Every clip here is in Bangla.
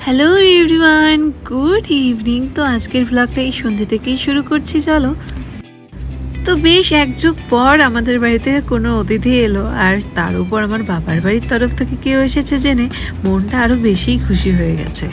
Hello everyone, good evening. তো আজকের ব্লগটা এই সন্ধ্যে থেকেই শুরু করছি। চলো, তো বেশ এক যুগ পর আমাদের বাড়িতে কোনো অতিথি এলো, আর তার উপর আমার বাবার বাড়ির তরফ থেকে কেউ এসেছে জেনে মনটা আরো বেশি খুশি হয়ে গেছে।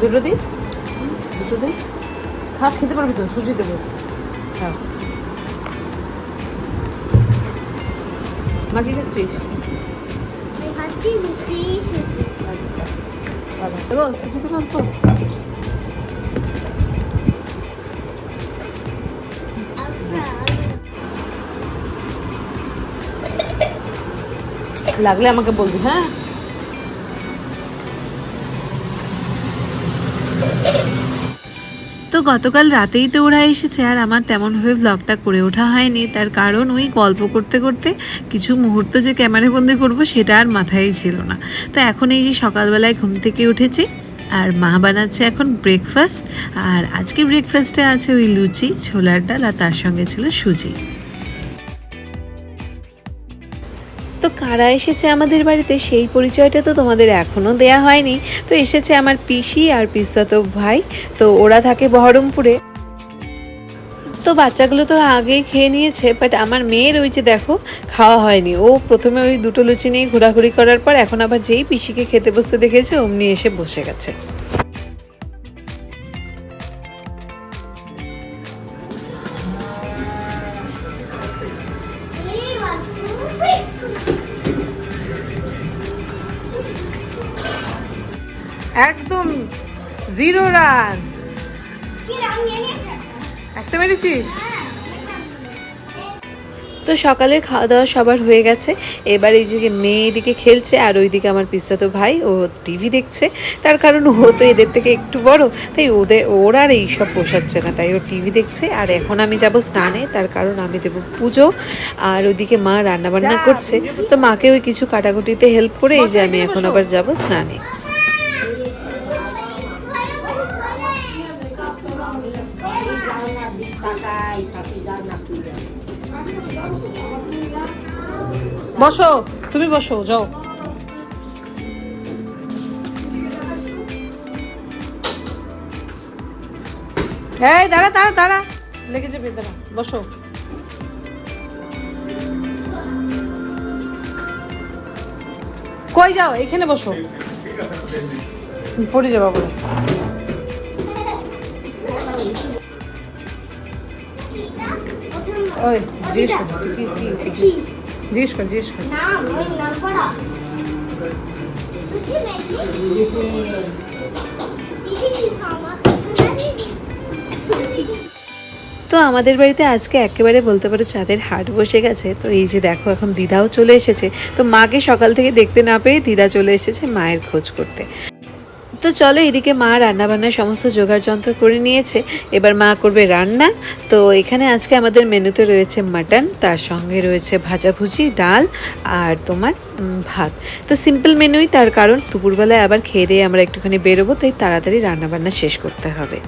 দুটো দিন খা, খেতে পারবি তো, সুজি দেবো। হ্যাঁ, মা কি খাচ্ছিস? আচ্ছা, ভালো দেবো, সুজি দেবো অল্প। লাগলে আমাকে বলবি, হ্যাঁ। তো গতকাল রাতেই তো ওরা এসেছে, আর আমার তেমনভাবে ব্লগটা করে ওঠা হয়নি। তার কারণ ওই গল্প করতে করতে কিছু মুহূর্ত যে ক্যামেরাবন্দি করব সেটা আর মাথায় ছিল না। তো এখন এই যে সকালবেলায় ঘুম থেকে উঠেছি, আর মা বানাচ্ছে এখন ব্রেকফাস্ট। আর আজকে ব্রেকফাস্টে আছে ওই লুচি, ছোলার ডাল, আর তার সঙ্গে ছিল সুজি। তো কারা এসেছে আমাদের বাড়িতে সেই পরিচয়টা তো তোমাদের এখনও দেয়া হয়নি। তো এসেছে আমার পিসি আর পিসতো ভাই। তো ওরা থাকে বহরমপুরে। তো বাচ্চাগুলো তো আগেই খেয়ে নিয়েছে, বাট আমার মেয়ের ওই যে দেখো খাওয়া হয়নি। ও প্রথমে ওই দুটো লুচি নিয়ে ঘোরাঘুরি করার পর এখন আবার যেই পিসিকে খেতে বসতে দেখেছে অমনি এসে বসে গেছে। একদম জিরো রান। একটা মেরেছিস? তো সকালের খাওয়া দাওয়া সবার হয়ে গেছে। এবার এই যে মেয়ে এদিকে খেলছে, আর ওইদিকে আমার পিসতো ভাই ও টিভি দেখছে। তার কারণ ও তো এদের থেকে একটু বড়, তাই ওর আর এইসব পোষাচ্ছে না, তাই ও টিভি দেখছে। আর এখন আমি যাব স্নানে, তার কারণ আমি দেব পুজো। আর ওইদিকে মা রান্নাবান্না করছে, তো মাকে ওই কিছু কাটাকুটিতে হেল্প করে এই যে আমি এখন আবার যাব স্নানে। বসো, তুমি বসো, যাও। এই দাঁড়া দাঁড়া দাঁড়া, লেগে যাবে, দাঁড়া, বসো। কই যাও? এখানে বসো, পড়ে যাবো বলে। ওই জিজ্ঞেস কর, জিজ্ঞেস কর, জিজ্ঞেস কর। তো আমাদের বাড়িতে আজকে একেবারে বলতে পারো চাঁদের হাট বসে গেছে। তো এই যে দেখো এখন দিদাও চলে এসেছে। তো মাকে সকাল থেকে দেখতে না পেয়ে দিদা চলে এসেছে মায়ের খোঁজ করতে। তো চলো, এদিকে মা রান্নাবান্নার সমস্ত জোগাড় যন্ত্র করে নিয়েছে, এবার মা করবে রান্না। তো এখানে আজকে আমাদের মেনুতে রয়েছে মাটন, তার সঙ্গে রয়েছে ভাজাভুজি, ডাল, আর তোমার ভাত। তো সিম্পল মেনুই, তার কারণ দুপুরবেলায় আবার খেয়ে দিয়ে আমরা একটুখানি বেরোবো, তাই তাড়াতাড়ি রান্নাবান্না শেষ করতে হবে।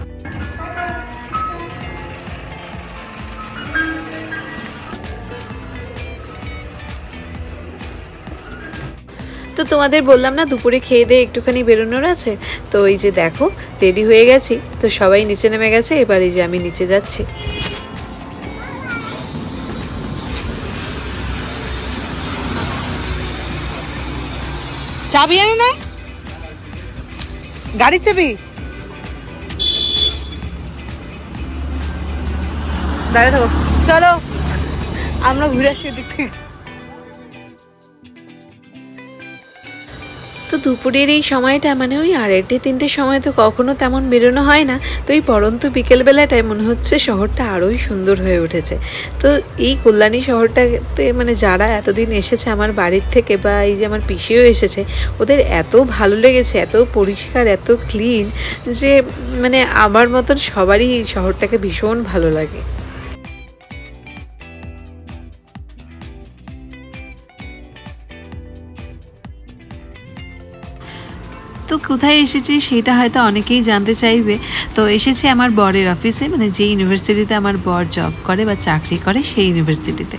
তো তোমাদের বললাম না দুপুরে খেয়ে দিয়ে একটুখানি বেরোনোর আছে। তো এই যে দেখো রেডি হয়ে গেছি, তো সবাই নিচে নেমে গেছে, এবার এই যে আমি নিচে যাচ্ছি। চাবি আনি না? গাড়ির চাবি? দাঁড়িয়ে থাকো, চলো আমরা ঘুরে আসি ওদিক থেকে। তো দুপুরের এই সময়টা মানে ওই 2:30-3টের সময় তো কখনো তেমন বেরোনো হয় না। তো এই পরন্ত বিকেলবেলাটায় মনে হচ্ছে শহরটা আরোই সুন্দর হয়ে উঠেছে। তো এই কল্যাণী শহরটাতে মানে যারা এতদিন এসেছে আমার বাড়ির থেকে, বা এই যে আমার পিসিও এসেছে, ওদের এত ভালো লেগেছে, এত পরিষ্কার, এত ক্লিন, যে মানে আমার মতন সবারই এই শহরটাকে ভীষণ ভালো লাগে। তো তো কোথায় এসেছি সেটা হয়তো অনেকেই জানতে চাইবে। তো এসেছি আমার বরের অফিসে, মানে যে ইউনিভার্সিটিতে আমার বর জব করে বা চাকরি করে সেই ইউনিভার্সিটিতে।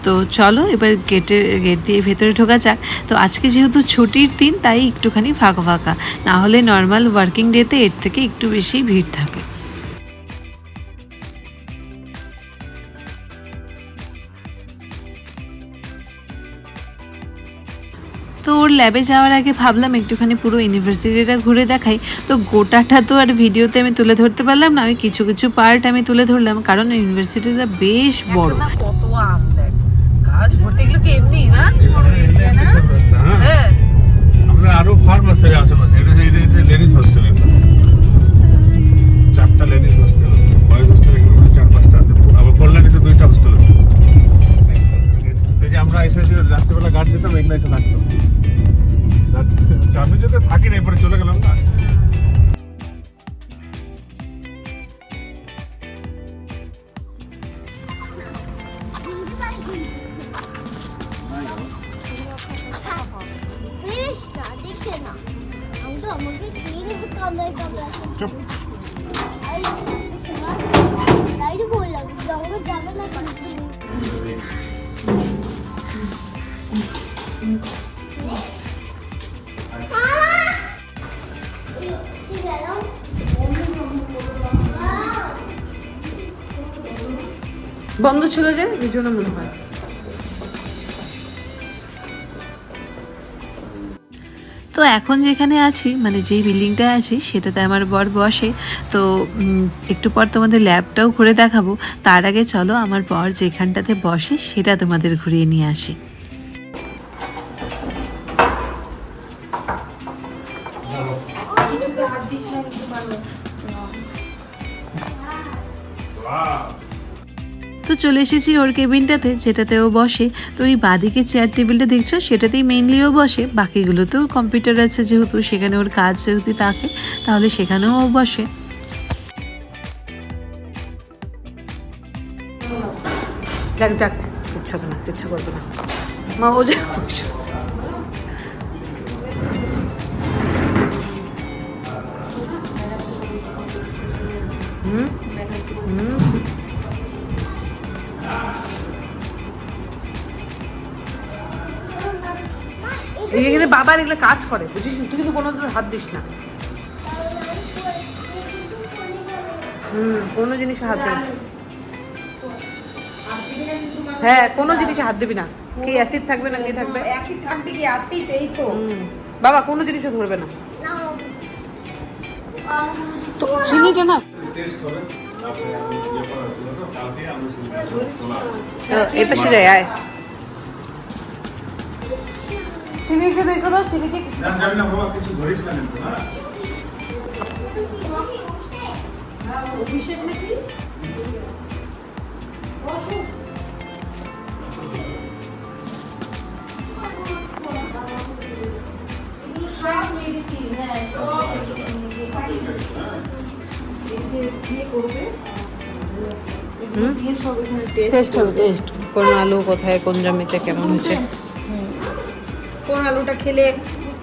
তো চলো এবার গেট দিয়ে ভেতরে ঢোকা যাক। তো আজকে যেহেতু ছুটির দিন তাই একটুখানি ফাঁকা ফাঁকা, না হলে নর্মাল ওয়ার্কিং ডেতে এর থেকে একটু বেশি ভিড় থাকে। তো ওর ল্যাবে যাওয়ার আগে ভাবলাম একটুখানি পুরো ইউনিভার্সিটিটা ঘুরে দেখাই। তো গোটাটা তো আর ভিডিওতে আমি তুলে ধরতে পারলাম না, ওই কিছু কিছু পার্ট আমি তুলে ধরলাম, কারণ ইউনিভার্সিটিটা বেশ বড়। কত আম দেখ, গাছ ভর্তি, এগুলো কি এমনি না? হ্যাঁ, আমরা আরো ফার্ম আছে আশেপাশে। এটা লেডিস হোস্টেল, চারটা লেডিস হোস্টেল আছে, বয়েজ হোস্টেল এগুলো 4-5টা আছে, আবার কল্যাণীতে 2টা হোস্টেল আছে। এই যে আমরা এসেছি রাত্রিবেলা গার্ড দিতাম, এগুলো এসে থাকতাম। আমি যদি থাকি না, এরপরে চলে গেলাম না। চুপ। বন্ধ ছিল যে এই জন্য মনে হয়। তো এখন যেখানে আছি, মানে যেই বিল্ডিংটায় আছি সেটাতে আমার বর বসে। তো একটু পর তোমাদের ল্যাবটাও ঘুরে দেখাবো। তার আগে চলো আমার বর যেখানটাতে বসে সেটা তোমাদের ঘুরিয়ে নিয়ে আসি। তো চলে এসেছি ওর কেবিনটাতে, যেটাতে ও বসে। তো এই বাদিকে চেয়ার টেবিলটা দেখছো, সেটাতেই মেইনলি ও বসে। বাকিগুলোতেও কম্পিউটার আছে, যেহেতু সেখানে ওর কাজ যদি থাকে তাহলে সেখানেও ও বসে। যাক যাক, কিচ্ছু হবে না, কিচ্ছু করবে না মা, ও যা। এখানে বাবার এগুলো কাজ করে, বুঝিস? তুই কিন্তু কোনো হাত দিস না। কোনো জিনিসে হাত দিবি না। হ্যাঁ, কোনো জিনিসে হাত দিবি না। কি অ্যাসিড থাকবে না, কি থাকবে? অ্যাসিড থাকবে কি, আছেই তো, এই তো। বাবা কোনো জিনিসও ধরবে না। তো চিনিটা না, এই পাশে যাই, আয়। চিনিকে দেখো তো, চিনিকে যাবি না বাবা, কিছু ধরিস না কিন্তু। অভিষেক নাকি সব মেডিসিন, হ্যাঁ সব টেস্ট হবে, টেস্ট কোন আলু কোথায় কোন জমিতে কেমন হয়েছে। কোন আলুটা খেলে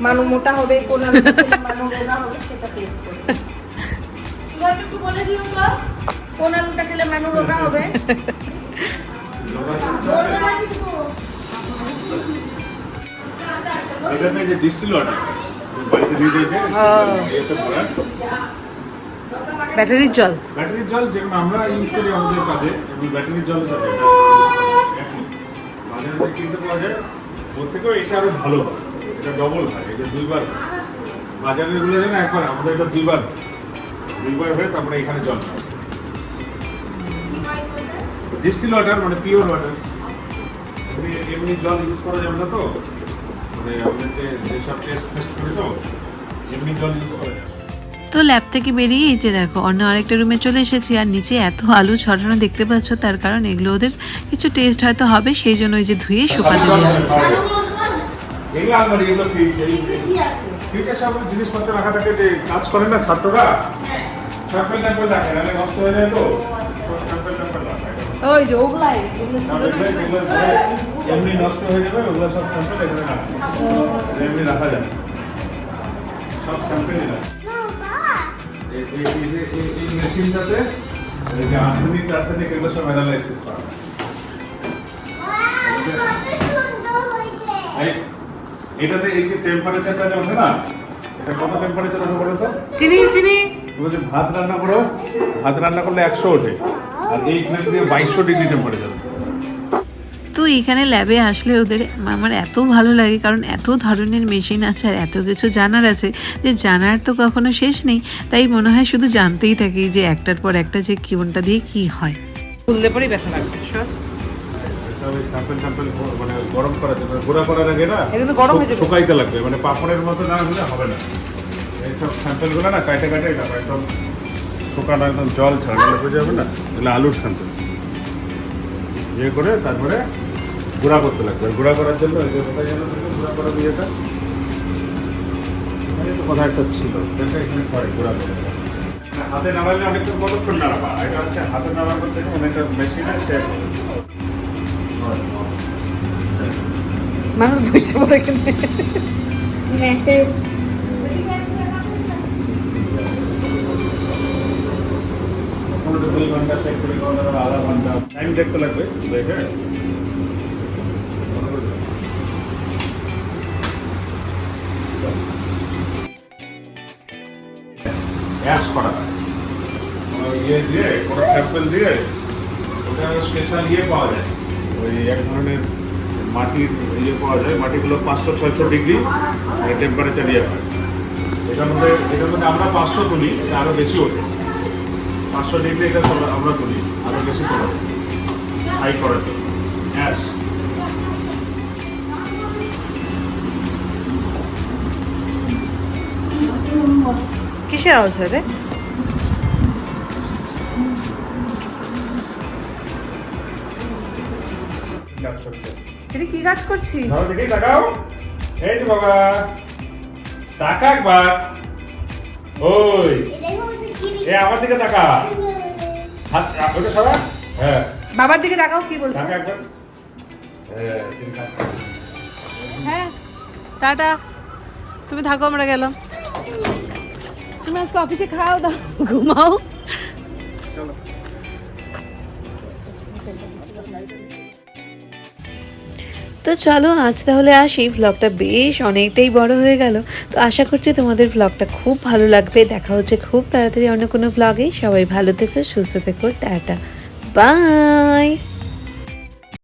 মানু মোটা হবে, কোন আলুটা খেলে মানু রোগা হবে, সেটা টেস্ট করবে। সুগারটা একটু বলে দিও তো, কোন আলুটা খেলে মানু রোগা হবে। এটাতে যে ডিস্টিল ওয়াটার বাড়িতে নিয়ে যেতে এতে ভরা ব্যাটারির জল, ব্যাটারির জল যেগুলো আমরা ইউজ করি আমাদের কাজে, এবং ব্যাটারির জল হিসাবে বাজারে যে কিনতে পাওয়া যায় ওর থেকেও এটা আরো ভালো হয়, এটা ডবল হয়, এটা 2বার হয়। বাজারের গুলো যেন একবার, আমাদের এটা 2বার হয়ে তারপরে এখানে জল হয়। ডিস্টিল ওয়াটার মানে পিওর ওয়াটার, এমনি জল ইউজ করা যাবে না। তো মানে আমাদের যেসব টেস্ট করে তো এমনি জল ইউজ করা যাবে। তো ল্যাব থেকে বেরিয়ে এই যে দেখো অন্য আরেকটা রুমে চলে এসেছি। আর নিচে এত আলু ছড়ানো দেখতে পাচ্ছ, তার কারণ এগুলো ওদের কিছু টেস্ট হয়তো হবে, সেই জন্য ওই যে ধুয়ে শুকাতে দেওয়া হচ্ছে। এগুলো আলমারি, এগুলো ফ্রিজে সব জিনিসপত্র রাখা থাকে, যে কাজ করে না ছাত্ররা, স্যাম্পল ট্যাম্পল রাখে, নাহলে নষ্ট হয়ে যায়। তো স্যাম্পল ট্যাম্পল রাখে, ওই যে ওগুলাই এমনি নষ্ট হয়ে যাবে, ওগুলো সব স্যাম্পল এখানে রাখে, এমনি রাখা যায়। সব স্যাম্পল না এই মেশিনটাতে এই যে আর্সেনিক এগুলো সব অ্যানালাইসিস করা হয়। এটাতে এই যে টেম্পারেচারটা যে ওঠে না, এটা কত টেম্পারেচার ওঠে বলো তো? চিনি চিনি তুমি যে ভাত রান্না করো, ভাত রান্না করলে 100 ওঠে, আর এই প্লেট দিয়ে 2200 ডিগ্রি টেম্পারেচার। তো এখানে ল্যাবে আসলে ওদের আমার এত ভালো লাগে, কারণ এত ধরনের মেশিন আছে আর এত কিছু জানার আছে যে জানার তো কখনো শেষ নেই। তাই মনে হয় শুধু জানতেই থাকি যে একটার পর একটা যে কোনটা দিয়ে কি হয়। খুললে পরেই ব্যথা লাগবে সব। ওই স্যাম্পল মানে গরম করার জন্য, গুঁড়া করার আগে না এটা তো গরম হয়ে যাবে। শুকাইতে লাগবে, মানে পাপড়ের মতো না হলে হবে না। এইসব স্যাম্পলগুলো না কাটে এটা একদম শুকানো, একদম জল ছাড়া নাহলে বুঝে যাবে না। এগুলো আলুর স্যাম্পল ইয়ে করে তারপরে গুঁড়া করতে লাগবে। আর গুঁড়া করার জন্য এই যে কোথায় যেন গুঁড়া করার ইয়েটা, এখানে তো কথা একটা ছিল, যেটা এখানে করে গুঁড়া করে। হাতে নাড়ালে অনেকটা কতক্ষণ নাড়াবা, এটা হচ্ছে হাতে নাড়ানোর থেকে অনেকটা মেশিনে শেয়ার করে। মানুষ বসে পড়ে কিনে পনেরো 20 ঘন্টা, 20 ঘন্টা, আধা ঘন্টা টাইম দেখতে লাগবে। দেখে গ্যাস করা হয় কোনো ইয়ে দিয়ে, কোনো স্যাম্পল দিয়ে, ওটা স্পেশাল ইয়ে পাওয়া যায়। ওই এক ধরনের মাটির ইয়ে পাওয়া যায়, মাটিগুলো 500-600 ডিগ্রি টেম্পারেচার ইয়ে হয়। এটার মধ্যে আমরা 500 তুলি, এটা আরও বেশি ওঠে। 500 ডিগ্রি এটা আমরা তুলি, আরও বেশি তোলা হাই করার জন্য গ্যাস। কিসের আওয়াজ হয় রে? কাজ করছে। তুই কি কাজ করছিস? ধরো দেখি, তাকাও। এই যে বাবা, তাকা একবার। ওই এ আমার দিকে তাকা, হাত ওটা সরা। হ্যাঁ, বাবার দিকে তাকাও, কি বলছিস? তাকা একবার। হ্যাঁ, তুমি কাজ করো। হ্যাঁ, টাটা, তুমি থাকো, আমরা গেলাম। তুমি আজকে অফিসে খাও দাও, ঘুমাও। চলো। তো চলো আজ তাহলে আসি, ভ্লগটা বেশ অনেকটাই বড় হয়ে গেল। তো আশা করছি তোমাদের ভ্লগটা খুব ভালো লাগবে। দেখা হচ্ছে খুব তাড়াতাড়ি অন্য কোনো ভ্লগে। সবাই ভালো থেকো, সুস্থ থেকো, টাটা, বাই।